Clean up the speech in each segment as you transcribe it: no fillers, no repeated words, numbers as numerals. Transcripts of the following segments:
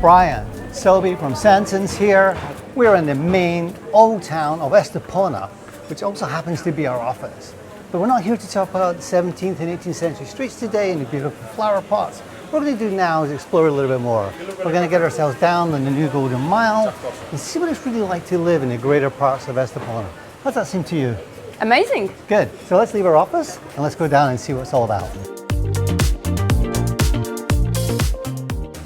Brian, Selby from Sandtons here. We're in the main old town of Estepona, which also happens to be our office. But we're not here to talk about the 17th and 18th century streets today and the beautiful flower pots. What we're going to do now is explore a little bit more. We're going to get ourselves down on the new Golden Mile and see what it's really like to live in the greater parts of Estepona. How does that seem to you? Amazing. Good. So let's leave our office and let's go down and see what it's all about.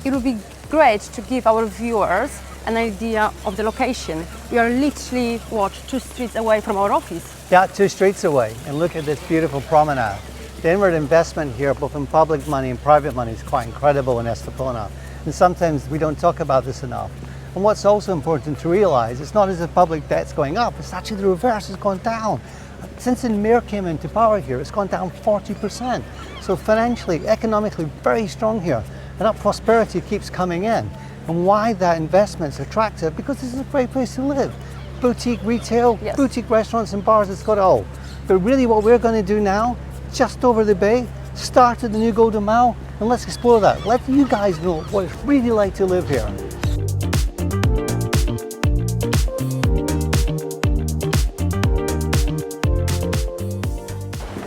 It would be great to give our viewers an idea of the location. We are literally, 2 streets away from our office? Yeah, 2 streets away. And look at this beautiful promenade. The inward investment here, both in public money and private money, is quite incredible in Estepona. And sometimes we don't talk about this enough. And what's also important to realize, it's not as if public debt's going up, it's actually the reverse, it's gone down. Since the mayor came into power here, it's gone down 40%. So financially, economically, very strong here. And that prosperity keeps coming in. And why that investment's attractive? Because this is a great place to live. Boutique retail, yes. Boutique restaurants and bars, it's got it all. But really what we're going to do now, just over the bay, start at the new Golden Mile, and let's explore that. Let you guys know what it's really like to live here.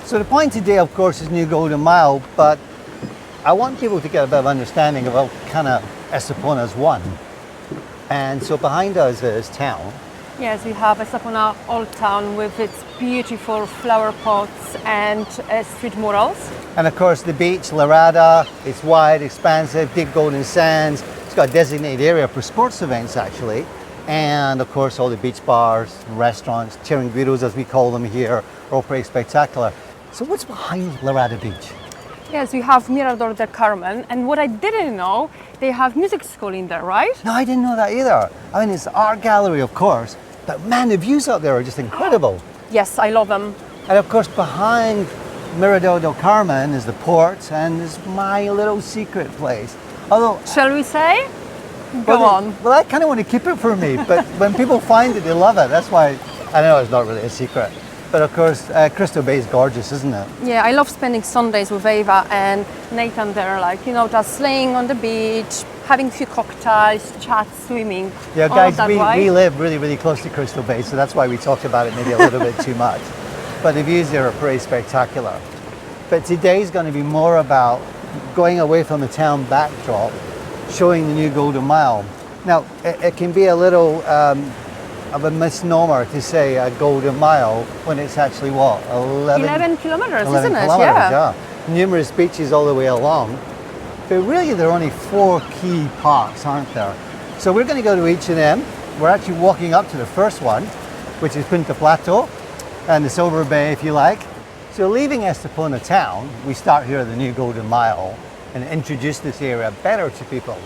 So the point today, of course, is new Golden Mile, but I want people to get a bit of understanding about kind of Estepona's one. And so behind us is town. Yes, we have Estepona Old Town with its beautiful flower pots and street murals. And of course the beach, La Rada, it's wide, expansive, deep golden sands. It's got a designated area for sports events actually. And of course all the beach bars, restaurants, chiringuitos as we call them here, are all pretty spectacular. So what's behind La Rada Beach? Yes, we have Mirador del Carmen, and what I didn't know, they have music school in there, right? No, I didn't know that either. I mean, it's an art gallery, of course, but man, the views out there are just incredible. Yes, I love them. And of course, behind Mirador del Carmen is the port, and is my little secret place. Although, shall we say? Go on. Well, I kind of want to keep it for me, but when people find it, they love it. That's why, I know it's not really a secret. But of course, Crystal Bay is gorgeous, isn't it? Yeah, I love spending Sundays with Ava and Nathan there, like, just laying on the beach, having a few cocktails, chat, swimming. Yeah, all guys, that, we right? live really, really close to Crystal Bay, so that's why we talk about it maybe a little bit too much. But the views there are pretty spectacular. But today's going to be more about going away from the town backdrop, showing the new Golden Mile. Now, it can be a little of a misnomer to say a Golden Mile when it's actually what? 11 kilometers, 11 isn't it? kilometers, Yeah. Numerous beaches all the way along. But really there are only 4 key parks, aren't there? So we're going to go to each of them. We're actually walking up to the first one, which is Punta Plateau, and the Silver Bay if you like. So leaving Estepona town, we start here at the new Golden Mile and introduce this area better to people.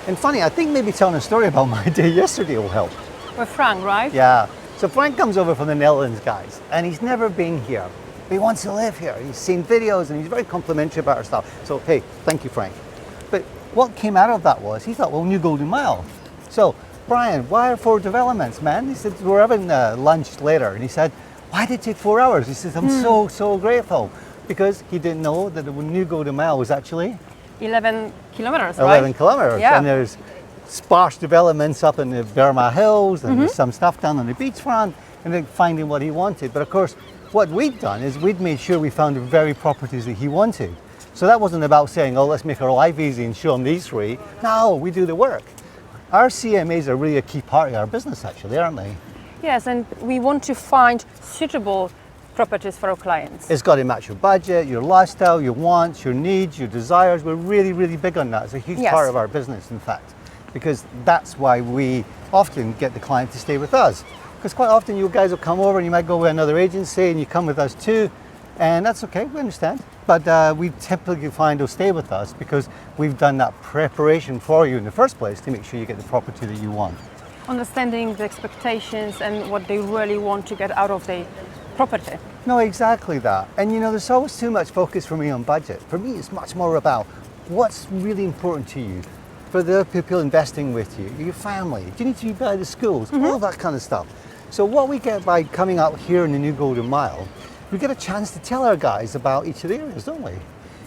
And funny, I think maybe telling a story about my day yesterday will help. With Frank, right? Yeah. So Frank comes over from the Netherlands, guys, and he's never been here. But he wants to live here. He's seen videos and he's very complimentary about our stuff. So, hey, thank you, Frank. But what came out of that was, he thought, well, new Golden Mile. So, Brian, why 4 developments, man? He said, we're having lunch later. And he said, why did it take 4 hours? He says, I'm so grateful. Because he didn't know that the new Golden Mile was actually 11 kilometers, 11 kilometers. Yeah. And there's sparse developments up in the Burma Hills, and there's some stuff down on the beachfront, and then finding what he wanted. But of course, what we'd done is we'd made sure we found the very properties that he wanted. So that wasn't about saying, oh, let's make our life easy and show him these 3. No, we do the work. Our CMAs are really a key part of our business, actually, aren't they? Yes, and we want to find suitable properties for our clients. It's got to match your budget, your lifestyle, your wants, your needs, your desires. We're really, really big on that. It's a huge part of our business, in fact. Because that's why we often get the client to stay with us. Because quite often you guys will come over and you might go with another agency and you come with us too, and that's okay, we understand. But we typically find they'll stay with us because we've done that preparation for you in the first place to make sure you get the property that you want. Understanding the expectations and what they really want to get out of the property. No, exactly that. And there's always too much focus for me on budget. For me, it's much more about what's really important to you. For the people investing with you, your family, do you need to be by the schools, all that kind of stuff. So what we get by coming out here in the new Golden Mile, we get a chance to tell our guys about each of the areas, don't we?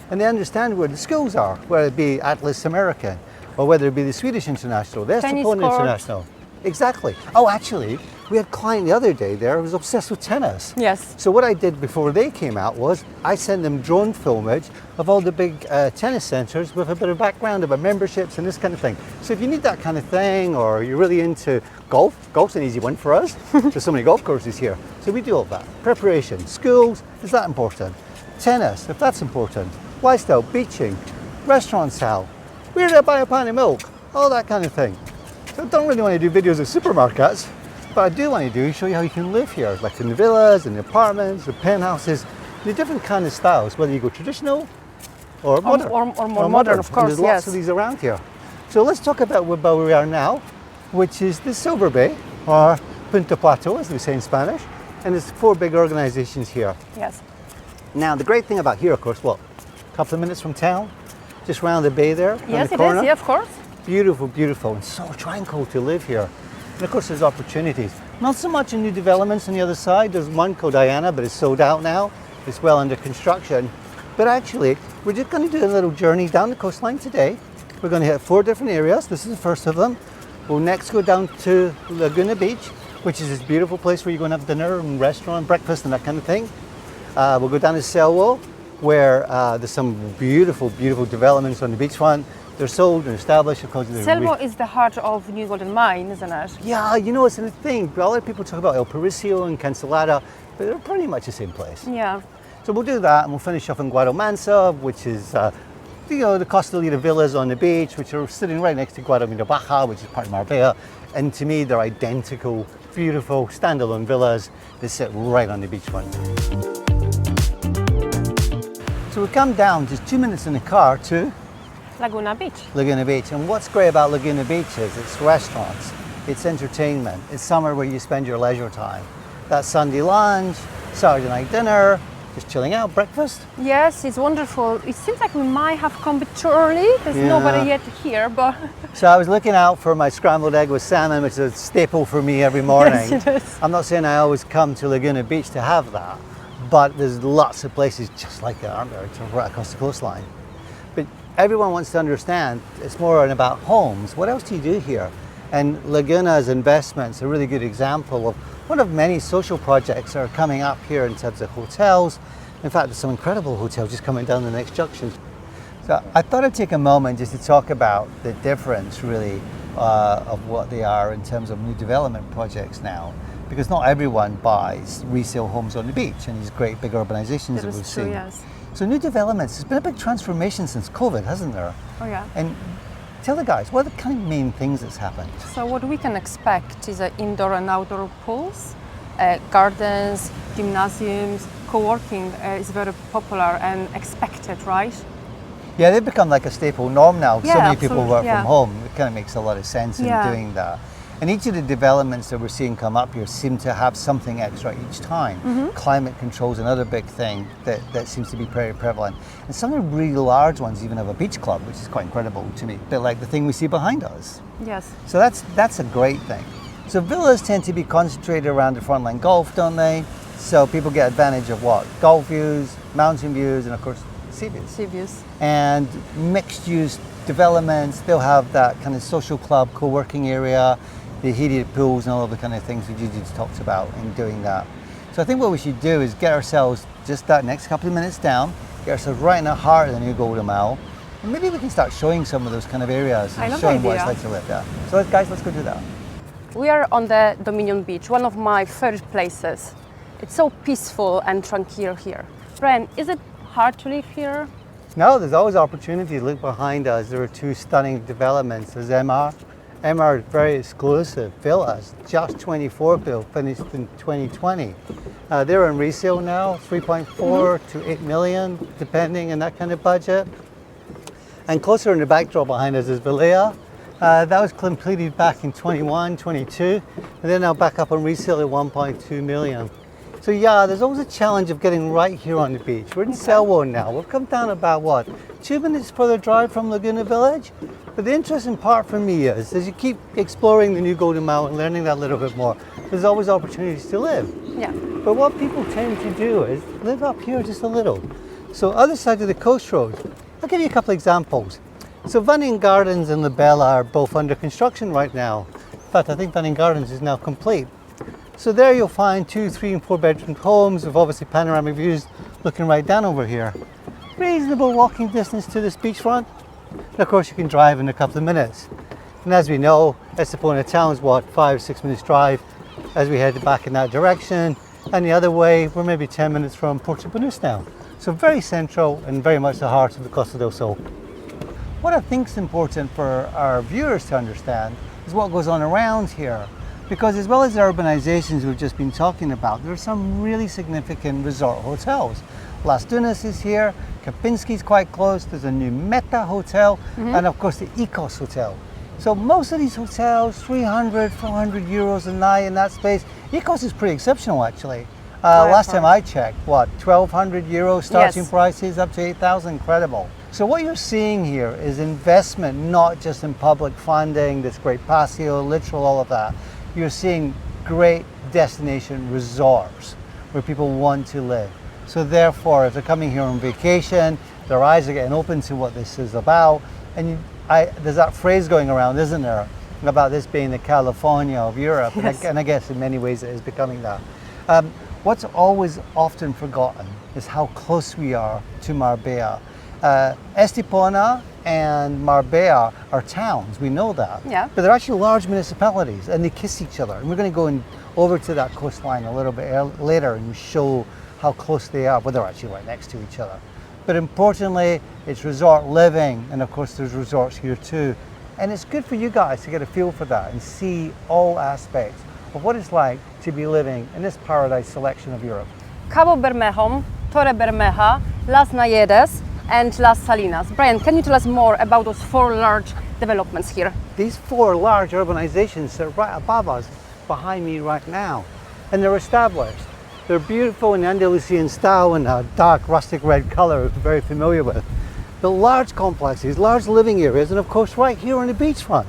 And they understand where the schools are, whether it be Atlas American, or whether it be the Swedish International, the Tennis Estepona court. International. Exactly. Oh, actually, we had a client the other day there who was obsessed with tennis. Yes. So what I did before they came out was I sent them drone filmage of all the big tennis centres with a bit of background about memberships and this kind of thing. So if you need that kind of thing, or you're really into golf, golf's an easy one for us. There's so many golf courses here. So we do all that. Preparation, schools, is that important? Tennis, if that's important. Lifestyle, beaching, restaurants how? Where did I buy a pint of milk? All that kind of thing. So I don't really want to do videos of supermarkets, but I do want to do is show you how you can live here, like in the villas, in the apartments, the penthouses, the different kind of styles, whether you go traditional or modern. Or more modern, of And course, there's lots yes. of these around here. So let's talk about where we are now, which is the Silver Bay, or Punta Plateau, as we say in Spanish, and there's 4 big organizations here. Yes. Now, the great thing about here, of course, well, a couple of minutes from town, just round the bay there, on Yes, the it corner. is. Yeah, of course. Beautiful, beautiful, and so tranquil to live here. And of course, there's opportunities. Not so much in new developments on the other side. There's one called Diana, but it's sold out now. It's well under construction. But actually, we're just going to do a little journey down the coastline today. We're going to hit 4 different areas. This is the first of them. We'll next go down to Laguna Beach, which is this beautiful place where you're going to have dinner and restaurant, breakfast, and that kind of thing. We'll go down to Selwo, where there's some beautiful, beautiful developments on the beachfront. They're sold and established because they're Selvo is the heart of New Golden Mine, isn't it? yeah, you know, it's a thing. A lot of people talk about El Paricio and Cancelada, but they're pretty much the same place. Yeah. So we'll do that, and we'll finish off in Guadomansa, which is, you know, the Costa del Sol villas on the beach, which are sitting right next to Guadomina Baja, which is part of Marbella. And to me, they're identical, beautiful, standalone villas that sit right on the beachfront. So we come down just 2 minutes in the car to Laguna Beach. Laguna Beach. And what's great about Laguna Beach is it's restaurants, it's entertainment, it's somewhere where you spend your leisure time. That's Sunday lunch, Saturday night dinner, just chilling out, breakfast. Yes, it's wonderful. It seems like we might have come a bit too early. There's Yeah. nobody yet here, but So I was looking out for my scrambled egg with salmon, which is a staple for me every morning. Yes, it is. I'm not saying I always come to Laguna Beach to have that, but there's lots of places just like that, aren't there? It's right across the coastline. But everyone wants to understand it's more about homes. What else do you do here? And Laguna's investment's a really good example of one of many social projects that are coming up here in terms of hotels. In fact, there's some incredible hotels just coming down the next junction. So I thought I'd take a moment just to talk about the difference really of what they are in terms of new development projects now. Because not everyone buys resale homes on the beach in these great big urbanizations that that we've is true, seen. yes. So new developments, there's been a big transformation since COVID, hasn't there? Oh yeah. And tell the guys, what are the kind of main things that's happened? So what we can expect is indoor and outdoor pools, gardens, gymnasiums, co-working is very popular and expected, right? Yeah, they've become like a staple norm now. So Yeah, many people absolutely, work yeah. from home. It kind of makes a lot of sense in Yeah. doing that. And each of the developments that we're seeing come up here seem to have something extra each time. Mm-hmm. Climate control is another big thing that seems to be very prevalent. And some of the really large ones even have a beach club, which is quite incredible to me. A bit like the thing we see behind us. Yes. So that's a great thing. So villas tend to be concentrated around the frontline golf, don't they? So people get advantage of what? Golf views, mountain views, and of course sea views. Sea views. And mixed use developments, they'll have that kind of social club, co-working area, the heated pools and all of the kind of things we just talked about in doing that. So I think what we should do is get ourselves just that next couple of minutes down, get ourselves right in the heart of the new Golden Mile, and maybe we can start showing some of those kind of areas I and love the showing what it's idea. like to live there. So guys, let's go do that. We are on the Dominion Beach, one of my favorite places. It's so peaceful and tranquil here. Brian, is it hard to live here? No, there's always opportunities. Look behind us, there are 2 stunning developments. There's MR, very exclusive villas, just 24 built, finished in 2020. They're on resale now, 3.4 to 8 million, depending on that kind of budget. And closer in the backdrop behind us is Vilea. That was completed back in 21, 22, and they're now back up on resale at 1.2 million. So yeah, there's always a challenge of getting right here on the beach. We're in Selwo now. We've come down about what, 2 minutes further drive from Laguna Village? But the interesting part for me is, as you keep exploring the new Golden Mile and learning that a little bit more, there's always opportunities to live. Yeah. But what people tend to do is live up here just a little. So other side of the coast road, I'll give you a couple of examples. So Vanning Gardens and La Bella are both under construction right now. In fact, I think Vanning Gardens is now complete. So there you'll find 2, 3 and 4 bedroom homes with obviously panoramic views looking right down over here. Reasonable walking distance to this beachfront. And of course you can drive in a couple of minutes. And as we know, Estepona town's what, 5 or 6 minutes drive as we head back in that direction. And the other way, we're maybe 10 minutes from Puerto Banús now. So very central and very much the heart of the Costa del Sol. What I think is important for our viewers to understand is what goes on around here. Because as well as the urbanizations we've just been talking about, there are some really significant resort hotels. Las Dunas is here, Kempinski's quite close, there's a new Meta hotel, and of course the Ecos hotel. So most of these hotels, 300, 400 euros a night in that space. Ecos is pretty exceptional actually. Last time I checked, what, 1,200 euros starting prices up to 8,000, incredible. So what you're seeing here is investment, not just in public funding, this great patio, literal, all of that. You're seeing great destination resorts where people want to live. So therefore, if they're coming here on vacation, their eyes are getting open to what this is about. And there's that phrase going around, isn't there, about this being the California of Europe. Yes. And I guess in many ways it is becoming that. What's always often forgotten is how close we are to Marbella. Estepona and Marbella are towns, we know that. Yeah. But they're actually large municipalities and they kiss each other. And we're going to go over to that coastline a little bit later and show how close they are, but they're actually right next to each other. But importantly, it's resort living, and of course there's resorts here too. And it's good for you guys to get a feel for that and see all aspects of what it's like to be living in this paradise selection of Europe. Cabo Bermejo, Torre Bermeja, Las Nayedes, and Las Salinas. Brian, can you tell us more about those 4 large developments here? These 4 large urbanizations sit right above us, behind me right now, and they're established. They're beautiful in Andalusian style and a dark rustic red color we're very familiar with. The large complexes, large living areas, and of course right here on the beachfront.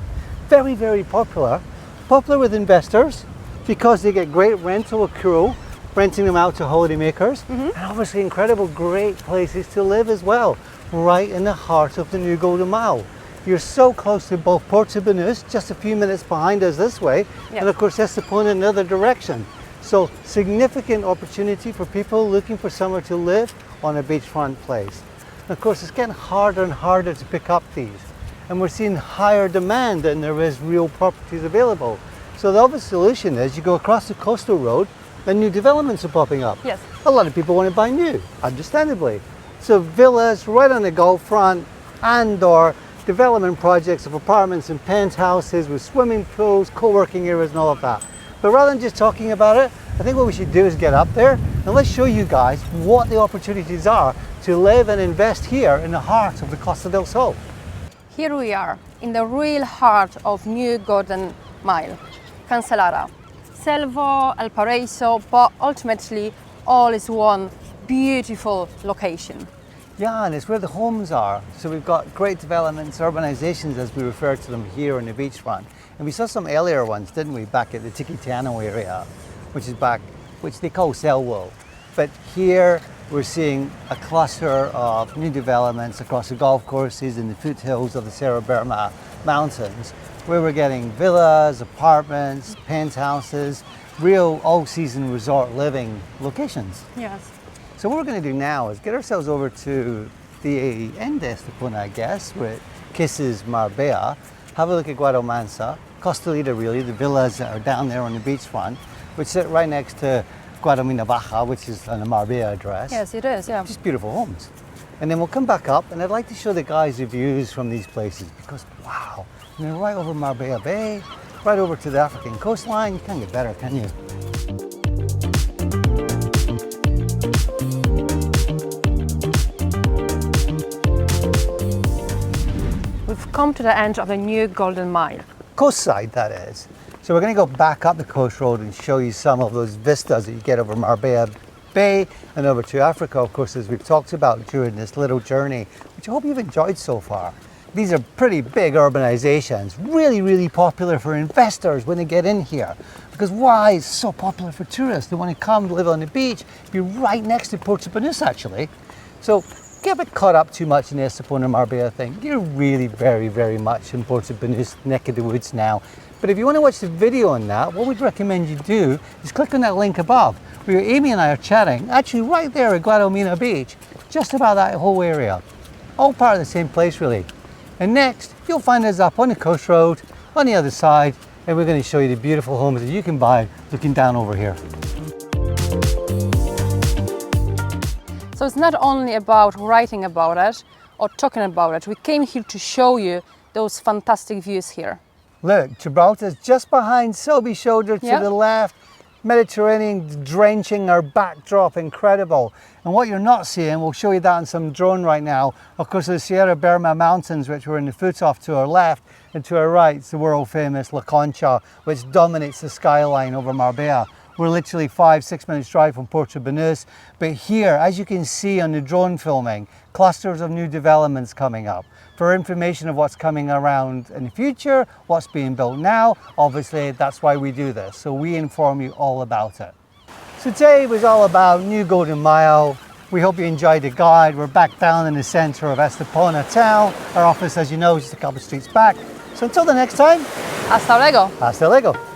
Very, very popular. Popular with investors because they get great rental accrual, renting them out to holidaymakers, and obviously incredible great places to live as well, right in the heart of the new Golden Mile. You're so close to both Puerto Banús, just a few minutes behind us this way, and of course Estepona in the other direction. So significant opportunity for people looking for somewhere to live on a beachfront place. And of course it's getting harder and harder to pick up these, and we're seeing higher demand than there is real properties available. So the obvious solution is you go across the coastal road and new developments are popping up. Yes. A lot of people want to buy new, understandably. So villas right on the Gulf front and/or development projects of apartments and penthouses with swimming pools, co-working areas and all of that. But rather than just talking about it, I think what we should do is get up there and let's show you guys what the opportunities are to live and invest here in the heart of the Costa del Sol. Here we are, in the real heart of New Golden Mile, Cancelara. Selvo, El Paraíso, but ultimately all is one beautiful location. Yeah, and it's where the homes are. So we've got great developments, urbanizations as we refer to them here on the beachfront. And we saw some earlier ones, didn't we, back at the Tiquitiano area, which they call Selvo. But here we're seeing a cluster of new developments across the golf courses in the foothills of the Serra Berma Mountains, where we're getting villas, apartments, penthouses, real all-season resort living locations. Yes. So what we're going to do now is get ourselves over to the end of Estepona, I guess, where it kisses Marbella, have a look at Guadamansa, Costalita really, the villas that are down there on the beachfront, which sit right next to Guadalmina Baja, which is on the Marbella address. Yes, it is, yeah. Just beautiful homes. And then we'll come back up and I'd like to show the guys the views from these places because wow, they're right over Marbella Bay, right over to the African coastline. You can't get better, can you? We've come to the end of the New Golden Mile. Coast side, that is. So we're going to go back up the coast road and show you some of those vistas that you get over Marbella Bay and over to Africa, of course, as we've talked about during this little journey, which I hope you've enjoyed so far. These are pretty big urbanizations, really, really popular for investors when they get in here. Because why it's so popular for tourists? They want to come live on the beach, be right next to Puerto Banús actually. So get a bit caught up too much in the Estepona Marbella thing. You're really very, very much in Porto Banús neck of the woods now. But if you want to watch the video on that, what we'd recommend you do is click on that link above, where Amy and I are chatting, actually right there at Guadalmina Beach, just about that whole area. All part of the same place really. And next, you'll find us up on the coast road, on the other side, and we're going to show you the beautiful homes that you can buy looking down over here. So it's not only about writing about it or talking about it. We came here to show you those fantastic views here. Look, Gibraltar's just behind Selby Shoulder to Yep. the left. Mediterranean drenching our backdrop, incredible. And what you're not seeing, we'll show you that on some drone right now, of course, the Sierra Berma Mountains, which we're in the foot of to our left, and to our right, it's the world famous La Concha, which dominates the skyline over Marbella. We're literally 5-6 minutes drive from Porto Banús, but here, as you can see on the drone filming, clusters of new developments coming up. For information of what's coming around in the future, what's being built now, obviously that's why we do this, so we inform you all about it. So today was all about New Golden Mile. We hope you enjoyed the guide. We're back down in the center of Estepona town. Our office, as you know, is just a couple of streets back. So until the next time, Hasta luego! hasta luego.